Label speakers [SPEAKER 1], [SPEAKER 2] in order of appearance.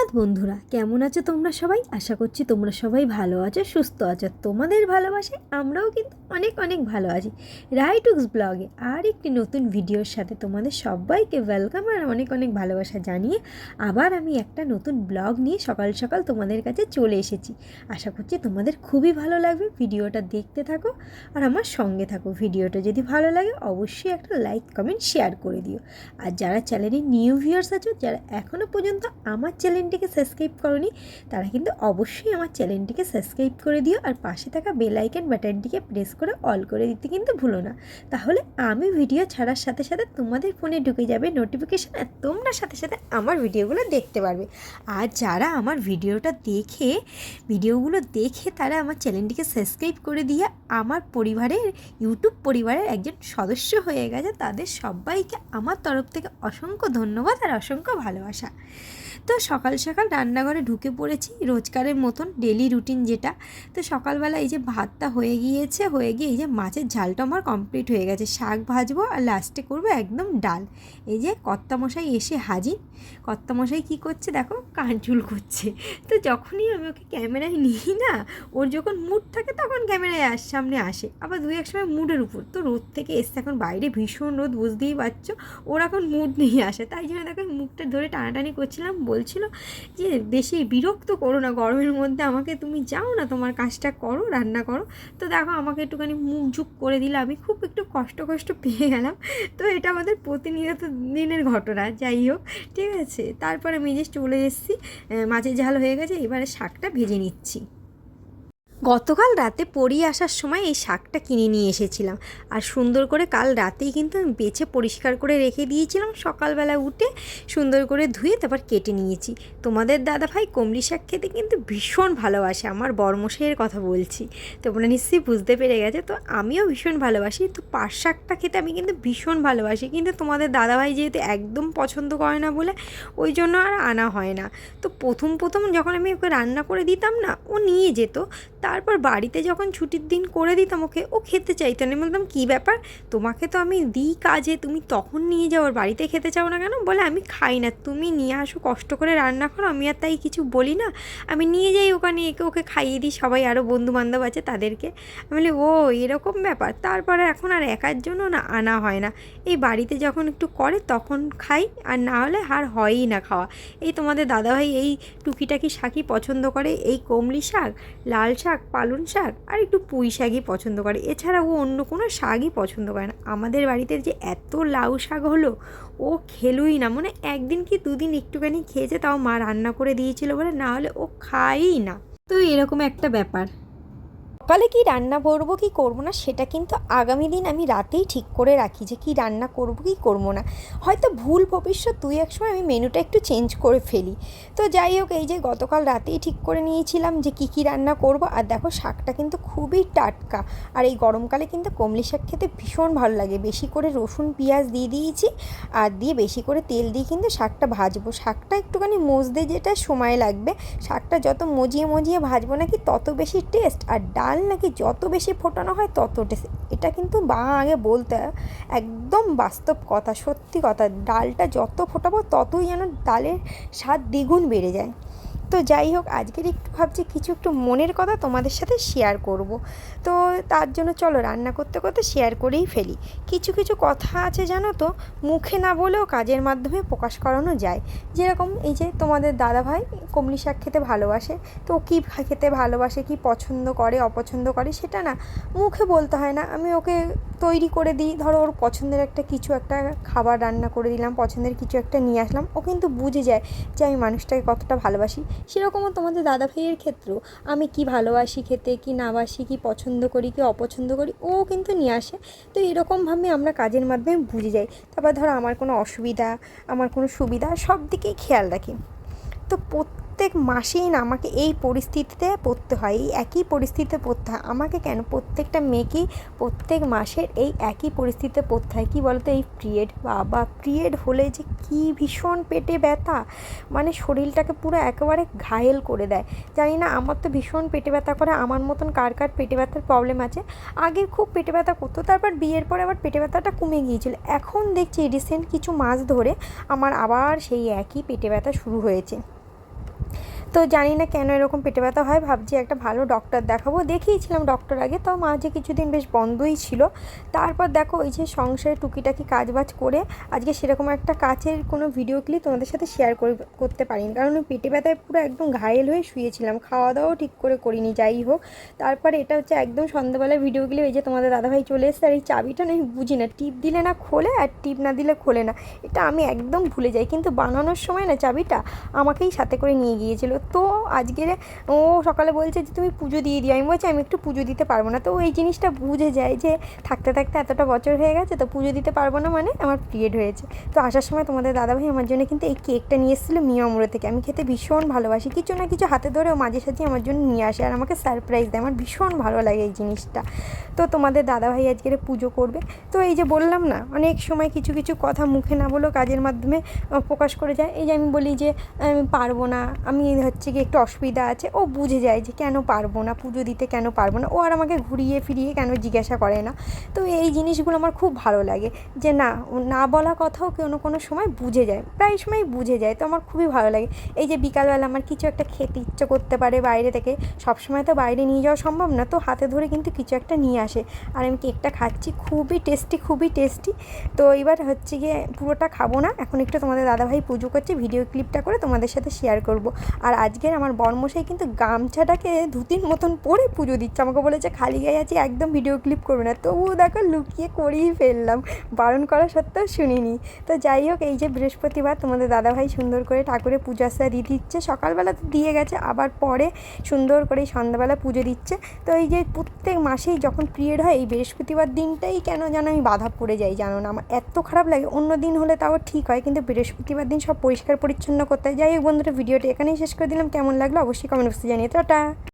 [SPEAKER 1] সুপ্রভাত বন্ধুরা, কেমন আছো তোমরা সবাই? আশা করছি তোমরা সবাই ভালো আছো, সুস্থ আছো। তোমাদের ভালোবাসায় আমরাও কিন্তু অনেক অনেক ভালো আছি। রাইটুক্স ব্লগে আর একটি নতুন ভিডিওর সাথে তোমাদের সবাইকে ওয়েলকাম আর অনেক অনেক ভালোবাসা জানিয়ে আবার আমি একটা নতুন ব্লগ নিয়ে সকাল সকাল তোমাদের কাছে চলে এসেছি। আশা করছি তোমাদের খুবই ভালো লাগবে। ভিডিওটা দেখতে থাকো আর আমার সঙ্গে থাকো। ভিডিওটা যদি ভালো লাগে অবশ্যই একটা লাইক কমেন্ট শেয়ার করে দিও। আর যারা চ্যানেলে নিউ ভিউয়ার্স আছো, যারা এখনও পর্যন্ত আমার চ্যানেলটিকে সাবস্ক্রাইব করোনি, তারা কিন্তু অবশ্যই আমার চ্যানেলটিকে সাবস্ক্রাইব করে দিও আর পাশে থাকা বেল আইকন বাটনটিকে প্রেস করে অল করে দিতে কিন্তু ভুলো না। তাহলে আমি ভিডিও ছাড়ার সাথে সাথে তোমাদের ফোনে ঢুকে যাবে নোটিফিকেশান আর তোমরা সাথে সাথে আমার ভিডিওগুলো দেখতে পারবে। আর যারা আমার ভিডিওগুলো দেখে তারা আমার চ্যানেলটিকে সাবস্ক্রাইব করে দিয়ে আমার ইউটিউব পরিবারের একজন সদস্য হয়ে গেছে, তাদের সবাইকে আমার তরফ থেকে অসংখ্য ধন্যবাদ আর অসংখ্য ভালোবাসা। তো সকাল সকাল রান্নাঘরে ঢুকে পড়েছি রোজকারের মতন ডেলি রুটিন যেটা। তো সকালবেলা এই যে ভাতটা হয়ে গিয়ে এই যে মাছের ঝালটা আমার কমপ্লিট হয়ে গেছে। শাক ভাজবো আর লাস্টে করবো একদম ডাল। এই যে কর্তামশাই এসে হাজির। কর্তামশাই কী করছে দেখো, কানচুল করছে। তো যখনই আমি ওকে ক্যামেরায় নিই না, ওর যখন মুড থাকে তখন ক্যামেরায় সামনে আসে, আবার দুই এক সময় মুডের উপর। তো রোদ থেকে এসছে, এখন বাইরে ভীষণ রোদ, বুঝতেই পারছো। ওর এখন মুড নিয়ে আসে, তাই জন্য দেখো মুখটা ধরে টানাটানি করছিলাম। বলছিল যে বেশি বিরক্ত করো না গরমের মধ্যে, আমাকে তুমি যাও না তোমার কাজটা করো, রান্না করো। তো দেখো আমাকে একটুখানি মুখ ঝুঁক করে দিলে, আমি খুব একটু কষ্ট পেয়ে গেলাম। তো এটা আমাদের প্রতিনিয়ত দিনের ঘটনা। যাই হোক, ঠিক আছে। তারপরে আমি যে চলে এসেছি, মাছের ঝাল হয়ে গেছে, এবারে শাকটা ভেজে নিচ্ছি। গতকাল রাতে পড়িয়ে আসার সময় এই শাকটা কিনে নিয়ে এসেছিলাম আর সুন্দর করে কাল রাতেই কিন্তু আমি বেছে পরিষ্কার করে রেখে দিয়েছিলাম। সকালবেলা উঠে সুন্দর করে ধুয়ে তারপর কেটে নিয়েছি। তোমাদের দাদাভাই কমলি শাক খেতে কিন্তু ভীষণ ভালোবাসে, আমার বরমশাইয়ের কথা বলছি। তোমরা নিশ্চয়ই বুঝতে পেরে গেছে। তো আমিও ভীষণ ভালোবাসি। তো পাট শাকটা খেতে আমি কিন্তু ভীষণ ভালোবাসি, কিন্তু তোমাদের দাদাভাই যেহেতু একদম পছন্দ করে না বলে ওই জন্য আর আনা হয় না। তো প্রথম যখন আমি ওকে রান্না করে দিতাম না, ও নিয়ে যেত। তারপর বাড়িতে যখন ছুটির দিন করে দিতাম ওকে, ও খেতে চাইতো না। বলতাম কী ব্যাপার, তোমাকে তো আমি দিই কাজে, তুমি তখন নিয়ে যাও, আর বাড়িতে খেতে চাও না কেন? বলে আমি খাই না, তুমি নিয়ে আসো, কষ্ট করে রান্না করো, আমি আর তাই কিছু বলি না, আমি নিয়ে যাই ওখানে, ওকে খাইয়ে দিই, সবাই আরও বন্ধুবান্ধব আছে তাদেরকে। আমি বলি ও এরকম ব্যাপার। তারপরে এখন আর একার জন্য না আনা হয় না, এই বাড়িতে যখন একটু করে তখন খাই, আর না হলে আর হয়ই না খাওয়া। এই তোমাদের দাদাভাই এই টুকিটাকি শাকই পছন্দ করে, এই কমলি শাক, লাল শাক, পালং শাক আর একটু পুঁই শাকই পছন্দ করে। এছাড়া ও অন্য কোনো শাকই পছন্দ করে না। আমাদের বাড়িতে যে এত লাউ শাক হলো, ও খেলুই না, মানে একদিন কি দুদিন একটুখানি খেয়েছে, তাও মা রান্না করে দিয়েছিল বলে, না হলে ও খায়ই না। তো এরকম একটা ব্যাপার। সকালে কি রান্না করবো কি করবো না সেটা কিন্তু আগামী দিন আমি রাতেই ঠিক করে রাখি, যে কি রান্না করবো কি করবো না। হয়তো ভুল ভবিষ্যৎ দুই এক সময় আমি মেনুটা একটু চেঞ্জ করে ফেলি। তো যাই হোক, এই যে গতকাল রাতেই ঠিক করে নিয়েছিলাম যে কী রান্না করব। আর দেখো শাকটা কিন্তু খুবই টাটকা, আর এই গরমকালে কিন্তু কমলি শাক খেতে ভীষণ ভালো লাগে। বেশি করে রসুন পেঁয়াজ দিয়ে দিয়েছি, আর দিয়ে বেশি করে তেল দিয়ে কিন্তু শাকটা ভাজবো। শাকটা একটুখানি মজতে যেটা সময় লাগবে, শাকটা যত মজিয়ে ভাজবো নাকি তত বেশি টেস্ট, আর ডাল নাকি যত বেশি ফোটানো হয় তত টেস্ট। এটা কিন্তু আগে বলতে একদম বাস্তব কথা, সত্যি কথা। ডালটা যত ফোটাবো ততই যেন ডালের স্বাদ দ্বিগুণ বেড়ে যায়। তো যাই হোক, আজকের একটু ভাবছি কিছু একটু মনের কথা তোমাদের সাথে শেয়ার করব। তো তার জন্য চলো রান্না করতে করতে শেয়ার করেই ফেলি। কিছু কথা আছে জানো তো, মুখে না বলেও কাজের মাধ্যমে প্রকাশ করানো যায়। যেরকম এই যে তোমাদের দাদাভাই কমলি শাক খেতে ভালোবাসে, তো কী খেতে ভালোবাসে, কী পছন্দ করে অপছন্দ করে সেটা না মুখে বলতে হয় না, আমি ওকে তৈরি করে দিই। ধরো ওর পছন্দের কিছু একটা খাবার রান্না করে দিলাম, পছন্দের কিছু একটা নিয়ে আসলাম, ও কিন্তু বুঝে যায় যে আমি মানুষটাকে কতটা ভালোবাসি। সেরকমও তোমাদের দাদাভাইয়ের ক্ষেত্রেও আমি কি ভালোবাসি খেতে, কি না বাসি, কি পছন্দ করি, কি অপছন্দ করি, ও কিন্তু নিয়ে আসে। তো এরকমভাবে আমরা কাজের মাধ্যমে বুঝে যাই। তারপর ধরো আমার কোনো অসুবিধা, আমার কোনো সুবিধা, সব দিকেই খেয়াল রাখি। তো প্রত্যেক মাসেই না আমাকে এই পরিস্থিতিতে পড়তে হয়, এই একই পরিস্থিতিতে পড়তে হয়। আমাকে কেন, প্রত্যেকটা মেয়েকেই প্রত্যেক মাসের এই একই পরিস্থিতিতে পড়তে হয়। কী বলতো, এই পিরিয়ড হলে যে কী ভীষণ পেটে ব্যথা, মানে শরীরটাকে পুরো একেবারে ঘায়েল করে দেয়। জানি না, আমার তো ভীষণ পেটে ব্যথা করে। আমার মতন কার পেটে ব্যথার প্রবলেম আছে? আগে খুব পেটে ব্যথা করতো, তারপর বিয়ের পরে আবার পেটে ব্যথাটা কমে গিয়েছিল। এখন দেখছি রিসেন্ট কিছু মাস ধরে আমার আবার সেই একই পেটে ব্যথা শুরু হয়েছে। তো জানি না কেন এরকম পেটে ব্যথা হয়, ভাবছি একটা ভালো ডক্টর দেখাবো। দেখিয়েছিলাম ডক্টর আগে, তো মাঝে কিছুদিন বেশ বন্ধই ছিল। তারপর দেখো ওই যে সংসারে টুকিটাকি কাজবাজ করে আজকে সেরকম একটা কাছের কোনো ভিডিও ক্লিপ তোমাদের সাথে শেয়ার করতে পারিনি, কারণ ওই পেটে ব্যথায় পুরো একদম ঘায়েল হয়ে শুয়েছিলাম, খাওয়া দাওয়াও ঠিক করে করিনি। যাই হোক, তারপর এটা হচ্ছে একদম সন্ধ্যাবেলায় ভিডিও ক্লিপ। এই যে তোমাদের দাদাভাই চলে এসেছে, আর এই চাবিটা না আমি বুঝি না, টিপ দিলে না খোলে আর টিপ না দিলে খোলে না, এটা আমি একদম ভুলে যাই। কিন্তু বানানোর সময় না চাবিটা আমাকেই সাথে করে নিয়ে গিয়েছিল। তো আজকের ও সকালে বলছে যে তুমি পুজো দিয়ে দিও, আমি বলছি আমি একটু পুজো দিতে পারবো না। তো এই জিনিসটা বুঝে যায় যে থাকতে থাকতে এতটা বছর হয়ে গেছে, তো পুজো দিতে পারবো না মানে আমার পিরিয়ড হয়েছে। তো আসার সময় তোমাদের দাদাভাই আমার জন্য কিন্তু এই কেকটা নিয়ে এসেছিলো মিয়ামোড়ো থেকে। আমি খেতে ভীষণ ভালোবাসি, কিছু না কিছু হাতে ধরে ও মাঝে সাঝে আমার জন্য নিয়ে আসে আর আমাকে সারপ্রাইজ দেয়, আমার ভীষণ ভালো লাগে এই জিনিসটা। তো তোমাদের দাদাভাই আজকের পুজো করবে। তো এই যে বললাম না, অনেক সময় কিছু কিছু কথা মুখে না বলেও কাজের মাধ্যমে প্রকাশ করে যায়। এই যে আমি বলি যে আমি পারবো না, আমি হচ্ছে কি একটু অসুবিধা আছে, ও বুঝে যায় যে কেন পারবো না, পুজো দিতে কেন পারবো না। ও আর আমাকে ঘুরিয়ে ফিরিয়ে কেন জিজ্ঞাসা করে না। তো এই জিনিসগুলো আমার খুব ভালো লাগে যে না, না বলা কথাও কোনো সময় বুঝে যায়, প্রায় সময় বুঝে যায়। তো আমার খুবই ভালো লাগে। এই যে বিকালবেলা আমার কিছু একটা খেতে ইচ্ছে করতে পারে বাইরে থেকে, সবসময় তো বাইরে নিয়ে যাওয়া সম্ভব না, তো হাতে ধরে কিন্তু কিছু একটা নিয়ে আসে আর আমি কেকটা খাচ্ছি, খুবই টেস্টি খুবই টেস্টি। তো এবার হচ্ছে গিয়ে পুরোটা খাবো না, এখন একটু তোমাদের দাদাভাই পুজো করছে, ভিডিও ক্লিপটা করে তোমাদের সাথে শেয়ার করব। আর আজকের আমার বরমশাই কিন্তু গামছাটাকে ধুতির মতন পরে পুজো দিচ্ছে, আমাকে বলেছে খালি গায়ে আছি একদম ভিডিও ক্লিপ করবে না, তবুও দেখো লুকিয়ে করেই ফেললাম, বারণ করা সত্ত্বেও শুনিনি। তো যাই হোক, এই যে বৃহস্পতিবার তোমাদের দাদাভাই সুন্দর করে ঠাকুরের পূজা দিয়ে দিচ্ছে, সকালবেলা তো দিয়ে গেছে, আবার পরে সুন্দর করে সন্ধ্যাবেলা পুজো দিচ্ছে। তো এই যে প্রত্যেক মাসেই যখন পিরিয়ড হয় এই বৃহস্পতিবার দিনটাই কেন যেন আমি বাধা পড়ে যাই, জানো না, আমার এত খারাপ লাগে। অন্য দিন হলে তাও ঠিক হয়, কিন্তু বৃহস্পতিবার দিন সব পরিষ্কার পরিচ্ছন্ন করতে হয়। যাই হোক বন্ধুরা, ভিডিওটা এখানেই শেষ করে দিলাম, কেমন লাগলো অবশ্যই কমেন্ট বক্সে জানিয়ে। টাটা।